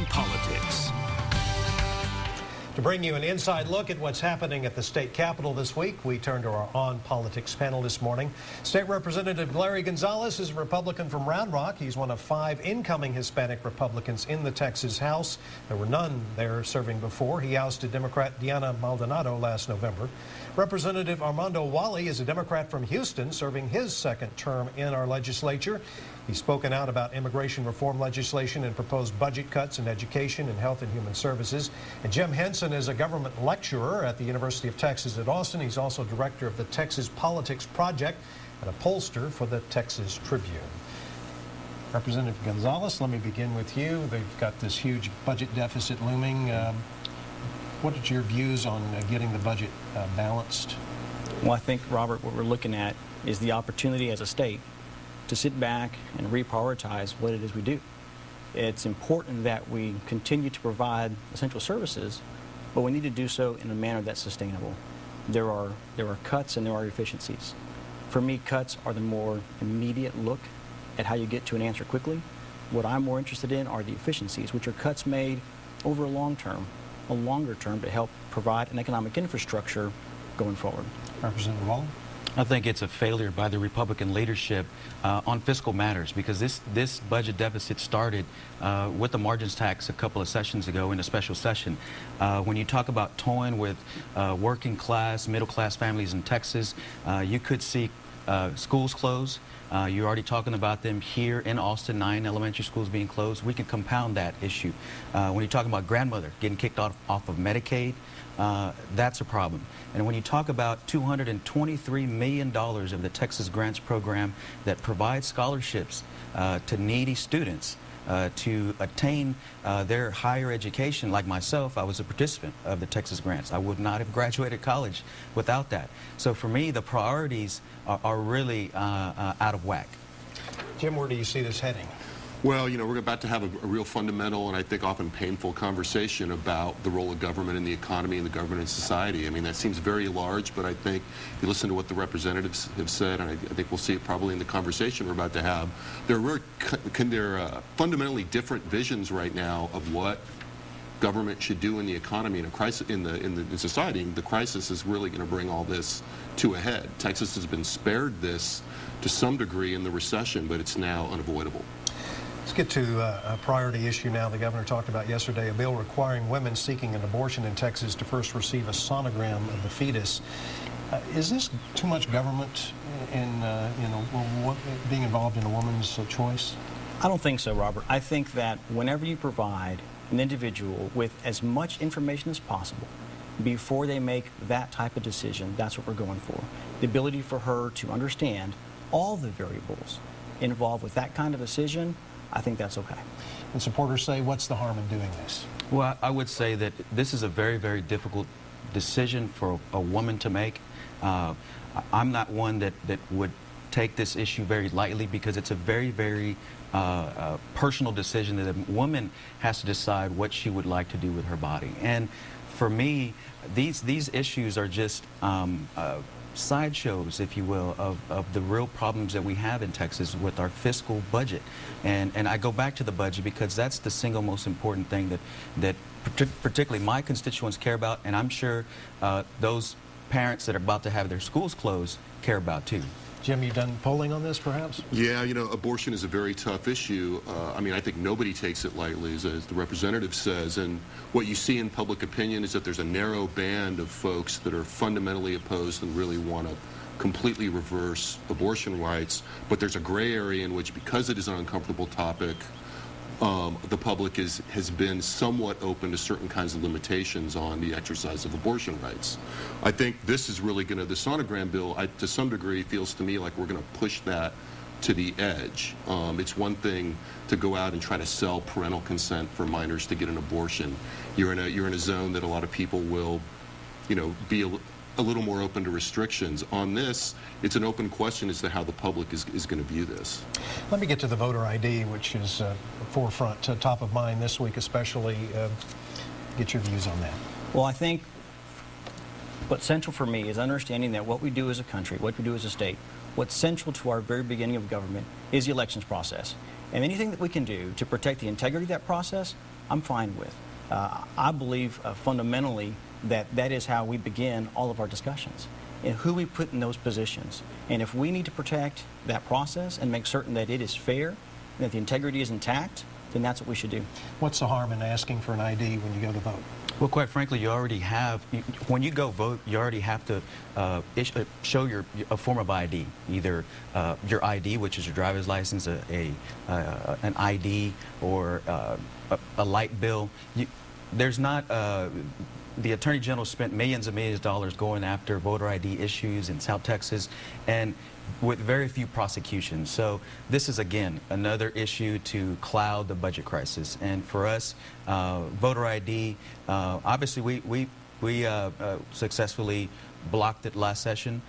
Politics. To bring you an inside look at what's happening at the state capitol this week, we turn to our On Politics panel this morning. State Representative Larry Gonzalez is a Republican from Round Rock. He's one of 5 incoming Hispanic Republicans in the Texas House. There were none there serving before. He ousted Democrat Diana Maldonado last November. Representative Armando Wally is a Democrat from Houston, serving his second term in our legislature. He's spoken out about immigration reform legislation and proposed budget cuts in education and health and human services. And Jim Henson is a government lecturer at the University of Texas at Austin. He's also director of the Texas Politics Project and a pollster for the Texas Tribune. Representative Gonzalez, let me begin with you. They've got this huge budget deficit looming. What are your views on getting the budget balanced? Well, I think, Robert, what we're looking at is the opportunity as a state to sit back and reprioritize what it is we do. It's important that we continue to provide essential services, but we need to do so in a manner that's sustainable. There are cuts and there are efficiencies. For me, cuts are the more immediate look at how you get to an answer quickly. What I'm more interested in are the efficiencies, which are cuts made over a longer term to help provide an economic infrastructure going forward. Representative Wall? I think it's a failure by the Republican leadership on fiscal matters, because this budget deficit started with the margins tax a couple of sessions ago in a special session. When you talk about toying with working class, middle class families in Texas, you could see schools close. You're already talking about them here in Austin, 9 elementary schools being closed. We can compound that issue. When you're talking about grandmother getting kicked off of Medicaid, that's a problem. And when you talk about $223 million of the Texas Grants program that provides scholarships to needy students to attain their higher education, like myself, I was a participant of the Texas Grants. I would not have graduated college without that. So for me, the priorities are really out of whack. Jim, where do you see this heading? Well, you know, we're about to have a real fundamental and I think often painful conversation about the role of government in the economy and the government in society. I mean, that seems very large, but I think if you listen to what the representatives have said, and I think we'll see it probably in the conversation we're about to have, there are fundamentally different visions right now of what government should do in the economy, in a crisis in society. The crisis is really going to bring all this to a head. Texas has been spared this to some degree in the recession, but it's now unavoidable. Let's get to a priority issue now. The governor talked about yesterday, a bill requiring women seeking an abortion in Texas to first receive a sonogram of the fetus. Is this too much government in being involved in a woman's choice? I don't think so, Robert. I think that whenever you provide an individual with as much information as possible before they make that type of decision, that's what we're going for. The ability for her to understand all the variables involved with that kind of decision, I think that's okay. And supporters say, what's the harm in doing this? Well, I would say that this is a very, very difficult decision for a woman to make. I'm not one that would take this issue very lightly, because it's a very, very personal decision that a woman has to decide what she would like to do with her body. And for me, these issues are just sideshows, if you will, of the real problems that we have in Texas with our fiscal budget. And I go back to the budget because that's the single most important thing that particularly my constituents care about, and I'm sure those parents that are about to have their schools closed care about too. Jim, you done polling on this, perhaps? Yeah, you know, abortion is a very tough issue. I mean, I think nobody takes it lightly, as the representative says. And what you see in public opinion is that there's a narrow band of folks that are fundamentally opposed and really want to completely reverse abortion rights. But there's a gray area in which, because it is an uncomfortable topic, the public has been somewhat open to certain kinds of limitations on the exercise of abortion rights. I think this is really going to, the sonogram bill, to some degree, feels to me like we're going to push that to the edge. It's one thing to go out and try to sell parental consent for minors to get an abortion. You're in a zone that a lot of people will, you know, be a little more open to restrictions. On this, it's an open question as to how the public is going to view this. Let me get to the voter ID, which is forefront, top of mind this week especially. Get your views on that. Well, I think what's central for me is understanding that what we do as a country, what we do as a state, what's central to our very beginning of government is the elections process. And anything that we can do to protect the integrity of that process, I'm fine with. I believe fundamentally that is how we begin all of our discussions, and who we put in those positions. And if we need to protect that process and make certain that it is fair, and that the integrity is intact, then that's what we should do. What's the harm in asking for an ID when you go to vote? Well, quite frankly, you already have, when you go vote, you already have to show a form of ID, either your ID, which is your driver's license, an ID, or a light bill. There's not, the Attorney General spent millions and millions of dollars going after voter ID issues in South Texas, and with very few prosecutions. So this is, again, another issue to cloud the budget crisis. And for us, voter ID, obviously we successfully blocked it last session.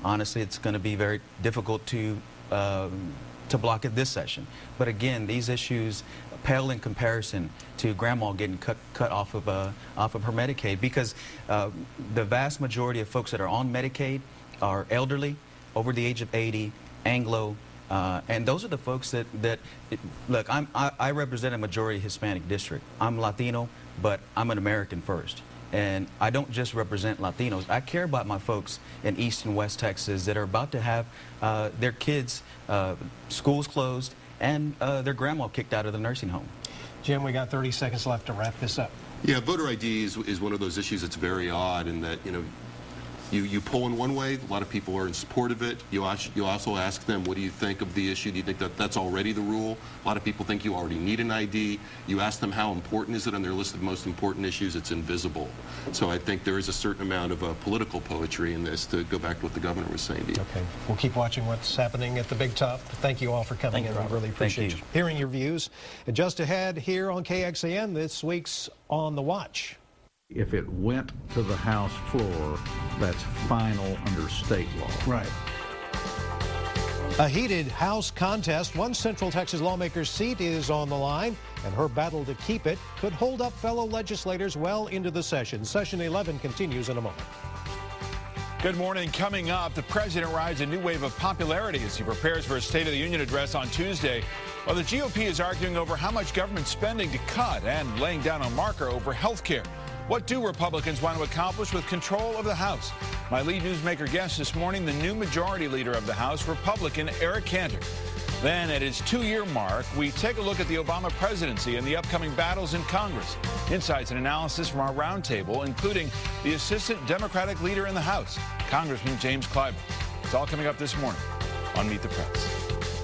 Honestly, it's going to be very difficult to block it this session. But again, these issues pale in comparison to grandma getting cut off of her Medicaid, because the vast majority of folks that are on Medicaid are elderly, over the age of 80, Anglo, and those are the folks that look, I represent a majority Hispanic district. I'm Latino, but I'm an American first. And I don't just represent Latinos. I care about my folks in East and West Texas that are about to have their kids' schools closed and their grandma kicked out of the nursing home. Jim, we got 30 seconds left to wrap this up. Yeah, voter ID is one of those issues that's very odd in that, you know, you poll in one way, a lot of people are in support of it. You also ask them, what do you think of the issue? Do you think that that's already the rule? A lot of people think you already need an ID. You ask them how important is it on their list of most important issues, it's invisible. So I think there is a certain amount of political poetry in this, to go back to what the governor was saying to you. Okay, we'll keep watching what's happening at the big top. Thank you all for coming in. I really appreciate you hearing your views. And just ahead here on KXAN, this week's On the Watch. If it went to the House floor, that's final under state law. Right. A heated House contest. One Central Texas lawmaker's seat is on the line, and her battle to keep it could hold up fellow legislators well into the session. Session 11 continues in a moment. Good morning. Coming up, the president rides a new wave of popularity as he prepares for a State of the Union address on Tuesday, while the GOP is arguing over how much government spending to cut and laying down a marker over health care. What do Republicans want to accomplish with control of the House? My lead newsmaker guest this morning, the new majority leader of the House, Republican Eric Cantor. Then, at his 2-year mark, we take a look at the Obama presidency and the upcoming battles in Congress. Insights and analysis from our roundtable, including the assistant Democratic leader in the House, Congressman James Clyburn. It's all coming up this morning on Meet the Press.